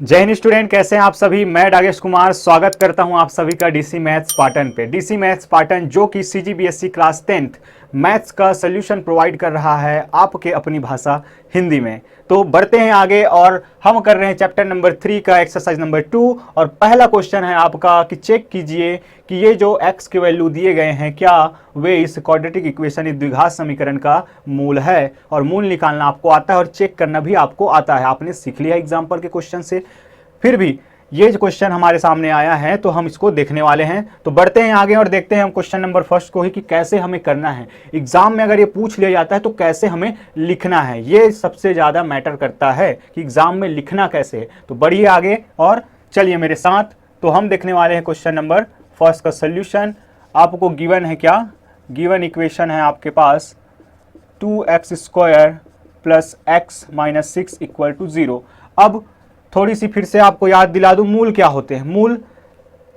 जय हिंद स्टूडेंट, कैसे हैं आप सभी। मैं डागेश कुमार स्वागत करता हूं आप सभी का डीसी मैथ्स पाटन पे। डीसी मैथ्स पाटन जो कि सीजीबीएसई क्लास 10th मैथ्स का सोल्यूशन प्रोवाइड कर रहा है आपके अपनी भाषा हिंदी में। तो बढ़ते हैं आगे और हम कर रहे हैं चैप्टर नंबर 3 का एक्सरसाइज नंबर 2। और पहला क्वेश्चन है आपका कि चेक कीजिए कि ये जो x के वैल्यू दिए गए हैं क्या वे इस क्वाड्रेटिक इक्वेशन इस द्विघात समीकरण का मूल है। और मूल निकालना आपको आता है और चेक करना भी आपको आता है, आपने सीख लिया एग्जाम्पल के क्वेश्चन से। फिर भी ये जो क्वेश्चन हमारे सामने आया है तो हम इसको देखने वाले हैं। तो बढ़ते हैं आगे और देखते हैं हम क्वेश्चन नंबर फर्स्ट को ही कि कैसे हमें करना है। एग्जाम में अगर ये पूछ लिया जाता है तो कैसे हमें लिखना है, ये सबसे ज़्यादा मैटर करता है कि एग्जाम में लिखना कैसे है। तो बढ़िए आगे और चलिए मेरे साथ। तो हम देखने वाले हैं क्वेश्चन नंबर फर्स्ट का सोल्यूशन। आपको गिवन है क्या, गिवन इक्वेशन है आपके पास 2x² plus x minus 6 equal to 0। अब थोड़ी सी फिर से आपको याद दिला दूं, मूल क्या होते हैं। मूल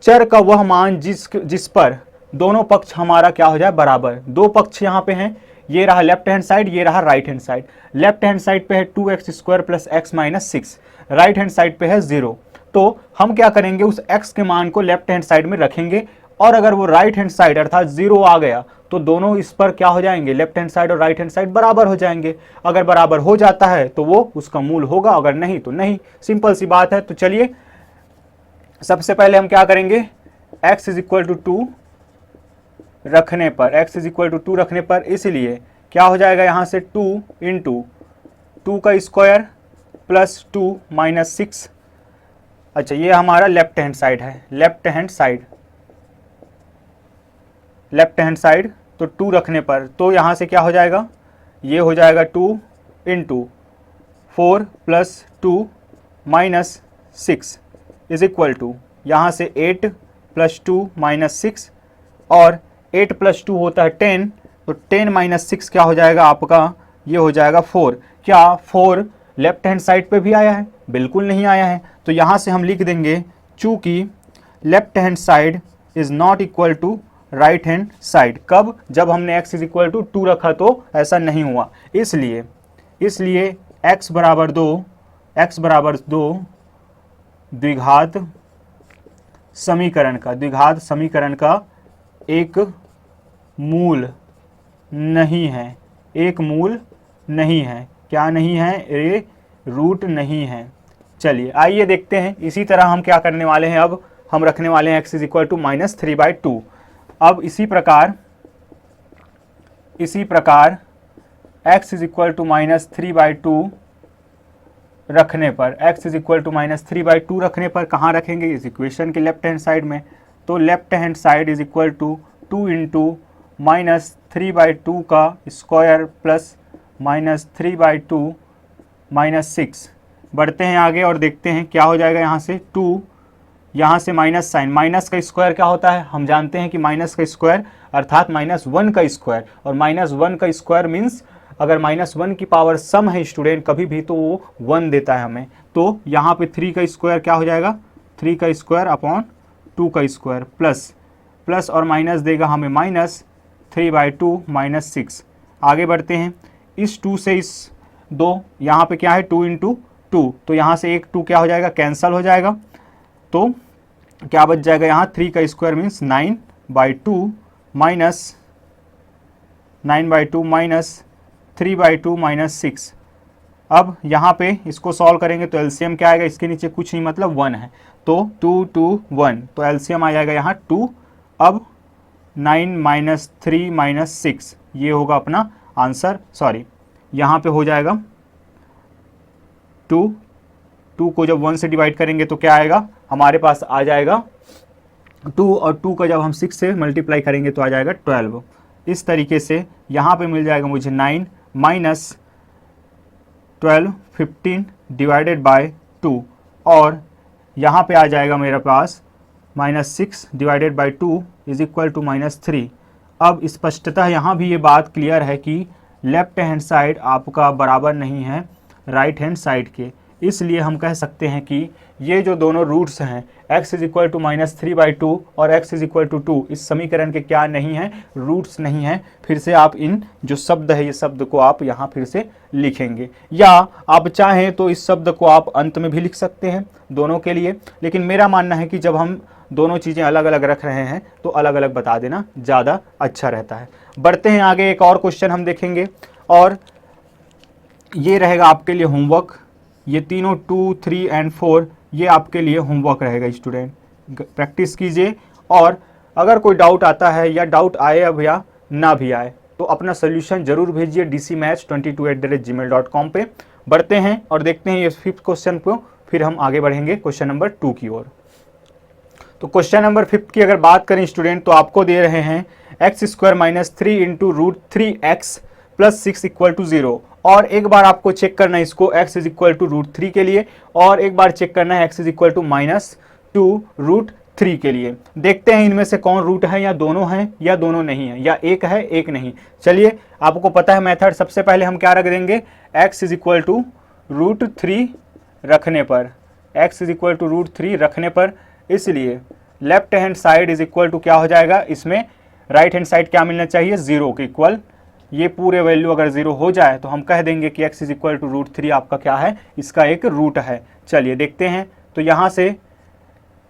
चर का वह मान जिस पर दोनों पक्ष हमारा क्या हो जाए, बराबर। दो पक्ष यहाँ पे हैं, ये रहा लेफ्ट हैंड साइड, ये रहा right hand side. Left hand side पे है 2x² plus x minus 6, right hand side पे है 0। तो हम क्या करेंगे, उस x के मान को लेफ्ट हैंड साइड में रखेंगे और अगर वो राइट हैंड साइड अर्थात 0 आ गया तो दोनों इस पर क्या हो जाएंगे, लेफ्ट हैंड साइड और राइट हैंड साइड बराबर हो जाएंगे। अगर बराबर हो जाता है तो वो उसका मूल होगा, अगर नहीं तो नहीं। सिंपल सी बात है। तो चलिए सबसे पहले हम क्या करेंगे, x इज इक्वल टू 2 रखने पर, x इज इक्वल टू 2 रखने पर इसलिए क्या हो जाएगा, यहाँ से 2 इंटू 2 का स्क्वायर प्लस 2 माइनस 6। अच्छा, ये हमारा लेफ्ट हैंड साइड है, left hand side, left hand side. तो 2 रखने पर तो यहाँ से क्या हो जाएगा, ये हो जाएगा 2 into 4 plus 2 minus 6 is equal to यहाँ से 8 प्लस 2 माइनस 6 और 8 प्लस 2 होता है 10। तो 10 माइनस 6 क्या हो जाएगा आपका, ये हो जाएगा 4। क्या 4 लेफ्ट हैंड साइड पे भी आया है? बिल्कुल नहीं आया है। तो यहाँ से हम लिख देंगे चूँकि left hand side is not equal to right hand side. कब? जब हमने x इज इक्वल टू 2 रखा तो ऐसा नहीं हुआ। इसलिए x बराबर 2 द्विघात समीकरण का एक मूल नहीं है, एक मूल नहीं है। क्या नहीं है? ये रूट नहीं है। चलिए आइए देखते हैं। इसी तरह हम क्या करने वाले हैं, अब हम रखने वाले हैं x is equal to minus 3/2। अब इसी प्रकार x is equal to minus 3/2 रखने पर, x is equal to minus 3/2 रखने पर कहाँ रखेंगे, इस इक्वेशन के लेफ्ट हैंड साइड में। तो left hand side is equal to 2 into minus 3/2 का स्क्वायर प्लस माइनस 3/2 माइनस 6। बढ़ते हैं आगे और देखते हैं क्या हो जाएगा। यहाँ से 2, यहाँ से माइनस साइन, माइनस का स्क्वायर क्या होता है, हम जानते हैं कि माइनस का स्क्वायर अर्थात -1 का स्क्वायर, और -1 का स्क्वायर मीन्स अगर -1 की पावर सम है स्टूडेंट कभी भी तो वो 1 देता है हमें। तो यहाँ पे 3 का स्क्वायर क्या हो जाएगा, 3 का स्क्वायर अपॉन 2 का स्क्वायर प्लस और माइनस देगा हमें माइनस 3/2 माइनस 6। आगे बढ़ते हैं, इस 2 से इस 2, यहाँ पे क्या है 2 इंटू 2, तो यहाँ से एक 2 क्या हो जाएगा, कैंसल हो जाएगा। तो क्या बच जाएगा यहाँ, 3 का स्क्वायर मीन्स 9/2 माइनस 3/2 माइनस 6। अब यहाँ पे इसको सॉल्व करेंगे तो एलसीएम क्या आएगा, इसके नीचे कुछ नहीं मतलब 1 है, तो 2 2 1, तो एलसीएम आ जाएगा यहाँ 2। अब 9 माइनस 3 माइनस 6 ये होगा अपना आंसर। सॉरी, यहाँ पे हो जाएगा 2 को जब 1 से डिवाइड करेंगे तो क्या आएगा, हमारे पास आ जाएगा 2 और 2 का जब हम 6 से मल्टीप्लाई करेंगे तो आ जाएगा 12। इस तरीके से यहाँ पे मिल जाएगा मुझे 9 माइनस 12 15 डिवाइडेड बाय 2, और यहाँ पे आ जाएगा मेरे पास -6 divided by 2 is equal to -3। अब स्पष्टतः यहाँ भी ये बात क्लियर है कि लेफ्ट हैंड साइड आपका बराबर नहीं है राइट हैंड साइड के, इसलिए हम कह सकते हैं कि ये जो दोनों रूट्स हैं x इज इक्वल टू -3/2 और x इज इक्वल टू 2 इस समीकरण के क्या नहीं हैं, रूट्स नहीं हैं। फिर से आप इन जो शब्द है ये शब्द को आप यहाँ फिर से लिखेंगे, या आप चाहें तो इस शब्द को आप अंत में भी लिख सकते हैं दोनों के लिए। लेकिन मेरा मानना है कि जब हम दोनों चीज़ें अलग अलग रख रहे हैं तो अलग अलग बता देना ज़्यादा अच्छा रहता है। बढ़ते हैं आगे, एक और क्वेश्चन हम देखेंगे और ये रहेगा आपके लिए होमवर्क। ये तीनों 2, 3 एंड 4 ये आपके लिए होमवर्क रहेगा स्टूडेंट, प्रैक्टिस कीजिए। और अगर कोई डाउट आता है या डाउट आए अब या ना भी आए तो अपना सोल्यूशन जरूर भेजिए dcmaths22@gmail.com पे। बढ़ते हैं और देखते हैं ये 5th क्वेश्चन को, फिर हम आगे बढ़ेंगे क्वेश्चन नंबर 2 की ओर। तो क्वेश्चन नंबर 5 की अगर बात करें स्टूडेंट तो आपको दे रहे हैं x² - 3 इंटू √3x + 6 = 0। और एक बार आपको चेक करना है इसको x इज इक्वल टू √3 के लिए, और एक बार चेक करना है x इज इक्वल टू -2 √3 के लिए। देखते हैं इनमें से कौन रूट है, या दोनों हैं या दोनों नहीं है, या एक है एक नहीं। चलिए आपको पता है मेथड, सबसे पहले हम क्या रख देंगे, x इज इक्वल टू √3 रखने पर, x इज इक्वल टू √3 रखने पर, इसलिए left hand side is equal to क्या हो जाएगा, इसमें राइट हैंड साइड क्या मिलना चाहिए, 0 के इक्वल। ये पूरे वैल्यू अगर 0 हो जाए तो हम कह देंगे कि x इज इक्वल टू √3 आपका क्या है, इसका एक रूट है। चलिए देखते हैं, तो यहाँ से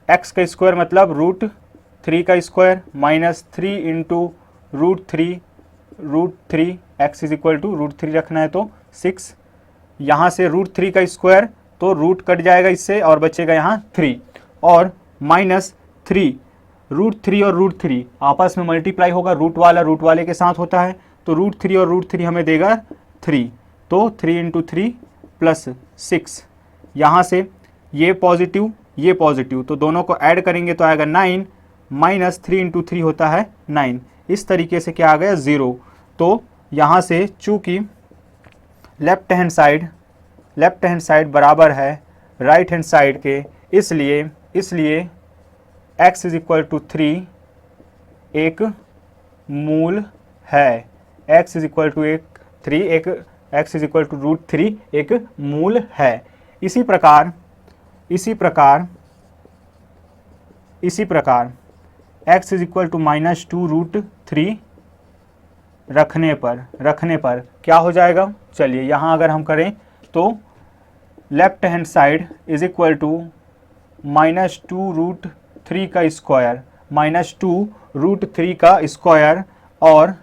x का स्क्वायर मतलब √3 का square -3 into √3 x is equal to √3 रखना है तो 6, यहाँ से √3 का स्क्वायर तो रूट कट जाएगा इससे और बचेगा यहाँ 3, और -3 √3 और √3 आपस में मल्टीप्लाई होगा, रूट वाले के साथ होता है, तो √3 और √3 हमें देगा 3, तो 3 इंटू 3 + 6, यहाँ से ये पॉजिटिव ये पॉजिटिव, तो दोनों को ऐड करेंगे तो आएगा 9, -3 इंटू 3 होता है 9। इस तरीके से क्या आ गया, 0। तो यहाँ से चूँकि लेफ्ट हैंड साइड बराबर है राइट हैंड साइड के, इसलिए x इज इक्वल टू 3 एक मूल है, x is equal to x is equal to √3 एक मूल है। इसी प्रकार x इज इक्वल टू -2 √3 रखने पर क्या हो जाएगा, चलिए यहाँ अगर हम करें तो left hand side is equal to -2 √3 का स्क्वायर, -2 √3 का स्क्वायर और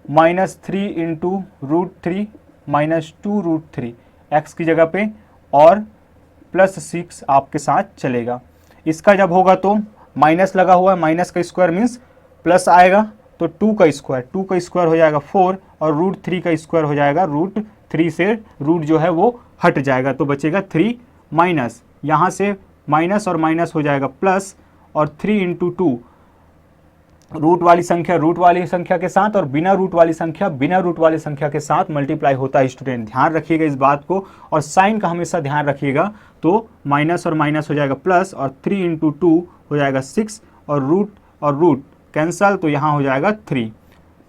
-3 इंटू √3 -2 √3 x की जगह पे, और +6 आपके साथ चलेगा। इसका जब होगा तो माइनस लगा हुआ है, माइनस का स्क्वायर मीन्स प्लस आएगा, तो 2 का स्क्वायर हो जाएगा 4, और √3 का स्क्वायर हो जाएगा √3 से रूट जो है वो हट जाएगा, तो बचेगा 3 माइनस, यहाँ से माइनस और माइनस हो जाएगा प्लस, और 3 इंटू 2 रूट वाली संख्या के साथ, और बिना रूट वाली संख्या के साथ मल्टीप्लाई होता है। स्टूडेंट ध्यान रखिएगा इस बात को, और साइन का हमेशा ध्यान रखिएगा। तो माइनस और माइनस हो जाएगा प्लस, और 3 इंटू 2 हो जाएगा 6, और रूट कैंसल, तो यहाँ हो जाएगा 3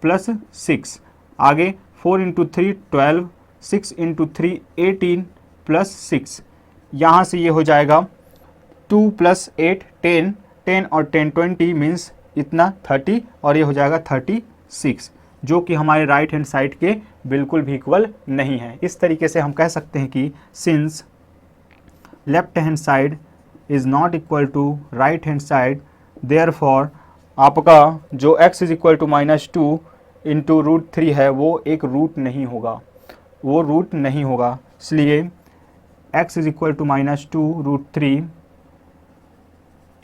+ 6। आगे 4 इंटू 3 12, 6 इंटू 3 18 + 6, यहाँ से ये हो जाएगा 2 + 8 10, 10 और 10 20 मीन्स इतना 30, और ये हो जाएगा 36, जो कि हमारे राइट हैंड साइड के बिल्कुल भी इक्वल नहीं है। इस तरीके से हम कह सकते हैं कि since left hand side is not equal to right hand side, therefore आपका जो x is equal to -2 into √3 है वो एक रूट नहीं होगा, इसलिए x इज इक्वल टू -2 √3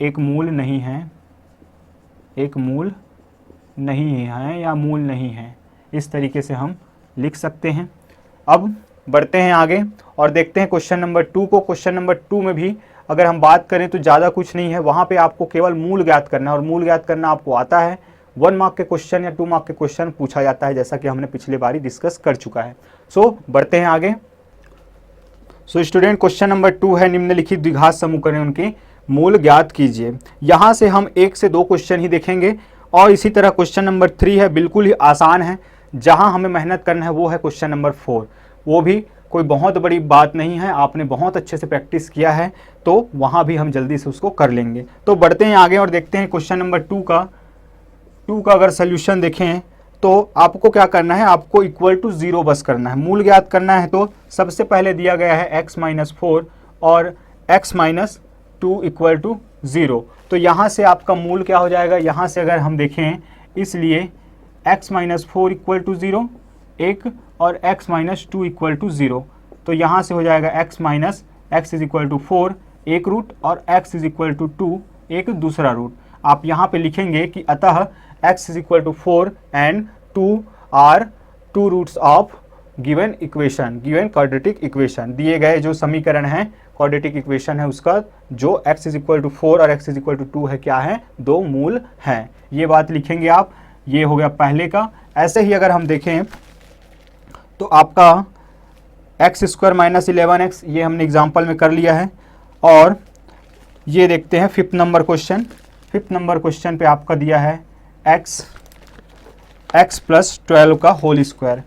एक मूल नहीं है, इस तरीके से हम लिख सकते हैं। अब बढ़ते हैं आगे और देखते हैं क्वेश्चन नंबर 2 को। क्वेश्चन नंबर 2 में भी अगर हम बात करें तो ज़्यादा कुछ नहीं है, वहाँ पे आपको केवल मूल ज्ञात करना है, और मूल ज्ञात करना आपको आता है। 1 मार्क के क्वेश्चन या 2 मार्क के क्वेश्चन पूछा जाता है, जैसा कि हमने पिछले बारी डिस्कस कर चुका है। सो बढ़ते हैं आगे। सो स्टूडेंट क्वेश्चन नंबर 2 है, निम्नलिखित द्विघात समूहकरण उनके मूल ज्ञात कीजिए। यहाँ से हम 1 से 2 क्वेश्चन ही देखेंगे, और इसी तरह क्वेश्चन नंबर 3 है, बिल्कुल ही आसान है। जहाँ हमें मेहनत करना है वो है क्वेश्चन नंबर 4, वो भी कोई बहुत बड़ी बात नहीं है, आपने बहुत अच्छे से प्रैक्टिस किया है तो वहाँ भी हम जल्दी से उसको कर लेंगे। तो बढ़ते हैं आगे और देखते हैं क्वेश्चन नंबर 2 का अगर सोल्यूशन देखें तो आपको क्या करना है, आपको इक्वल टू 0 बस करना है, मूल ज्ञात करना है। तो सबसे पहले दिया गया है x-4 और x-2 इक्वल टू 0। तो यहाँ से आपका मूल क्या हो जाएगा, यहाँ से अगर हम देखें, इसलिए x-4 इक्वल टू 0 एक और x-2 इक्वल टू 0। तो यहाँ से हो जाएगा x इज इक्वल टू 4 एक रूट और x इज इक्वल टू 2 एक दूसरा रूट। आप यहाँ पे लिखेंगे कि अतः x is equal to 4 and 2 are 2 roots of given equation, given quadratic equation. दिए गए जो समीकरण है, क्वाड्रेटिक इक्वेशन है, उसका जो x इज इक्वल टू 4 और x इज इक्वल टू 2 है, क्या है, 2 मूल हैं। ये बात लिखेंगे आप। ये हो गया पहले का। ऐसे ही अगर हम देखें तो आपका x² माइनस 11x, ये हमने एग्जाम्पल में कर लिया है। और ये देखते हैं 5th number question. 5th number question पे आपका दिया है x प्लस 12 का होल स्क्वायर,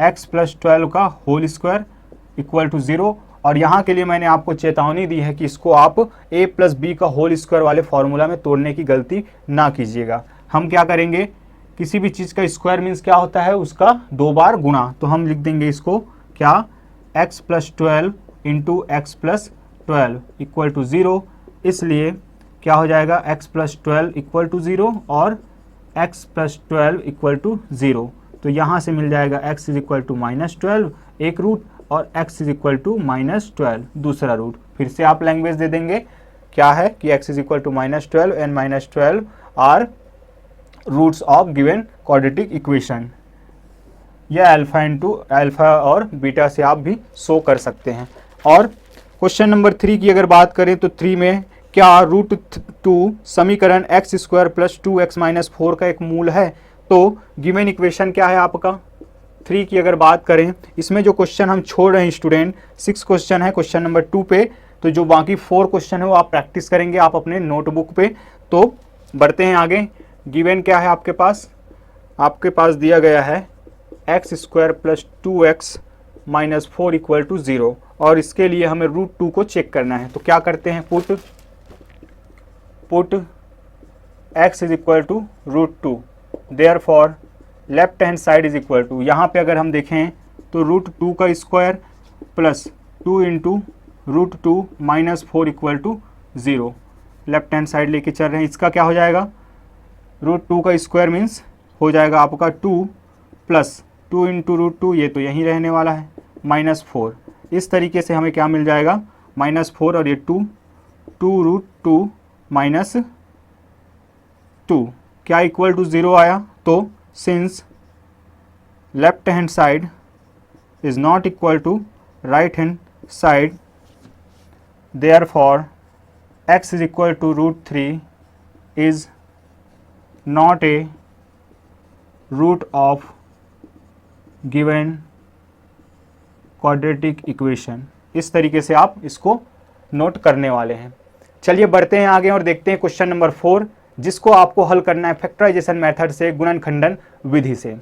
x प्लस 12 का होल स्क्वायर इक्वल टू 0। और यहाँ के लिए मैंने आपको चेतावनी दी है कि इसको आप a प्लस बी का होल स्क्वायर वाले फॉर्मूला में तोड़ने की गलती ना कीजिएगा। हम क्या करेंगे, किसी भी चीज़ का स्क्वायर मीन्स क्या होता है, उसका 2 बार गुणा। तो हम लिख देंगे इसको क्या, x plus 12 into X plus 12 equal to 0। इसलिए क्या हो जाएगा, x प्लस 12 इक्वल टू 0 और x प्लस 12 इक्वल टू 0। तो यहाँ से मिल जाएगा x इज इक्वल टू -12 एक रूट और x इज इक्वल टू -12 दूसरा रूट। फिर से आप लैंग्वेज दे देंगे, क्या है कि x is equal to -12 and -12 are roots of given quadratic equation. यह अल्फा और बीटा से आप भी शो कर सकते हैं। और क्वेश्चन नंबर 3 की अगर बात करें तो 3 में क्या √2 समीकरण x² प्लस 2x माइनस 4 का एक मूल है। तो गिवन इक्वेशन क्या है आपका 3 की अगर बात करें, इसमें जो क्वेश्चन हम छोड़ रहे हैं स्टूडेंट, 6 क्वेश्चन है क्वेश्चन नंबर 2 पे। तो जो बाकी 4 क्वेश्चन है वो आप प्रैक्टिस करेंगे आप अपने नोटबुक पे। तो बढ़ते हैं आगे। गिवन क्या है आपके पास दिया गया है x² plus 2x minus 4 equal to 0। और इसके लिए हमें √2 को चेक करना है। तो क्या करते हैं, put x is equal to √2, therefore left hand side is equal to, यहाँ पे अगर हम देखें तो √2 का square plus 2 into √2 minus 4 equal to 0। Left hand side लेके चल रहे हैं, इसका क्या हो जाएगा, √2 का स्क्वायर मीन्स हो जाएगा आपका 2 प्लस 2 इंटू √2, ये तो यहीं रहने वाला है, -4। इस तरीके से हमें क्या मिल जाएगा, -4 और ये 2 √2 माइनस 2 क्या इक्वल टू 0 आया। तो since left hand side is not equal to right hand side, therefore x is equal to √3 is not a root of given quadratic equation. इस तरीके से आप इसको नोट करने वाले हैं। चलिए बढ़ते हैं आगे और देखते हैं क्वेश्चन नंबर 4, जिसको आपको हल करना है फैक्टराइजेशन मेथड से, गुणनखंडन विधि से।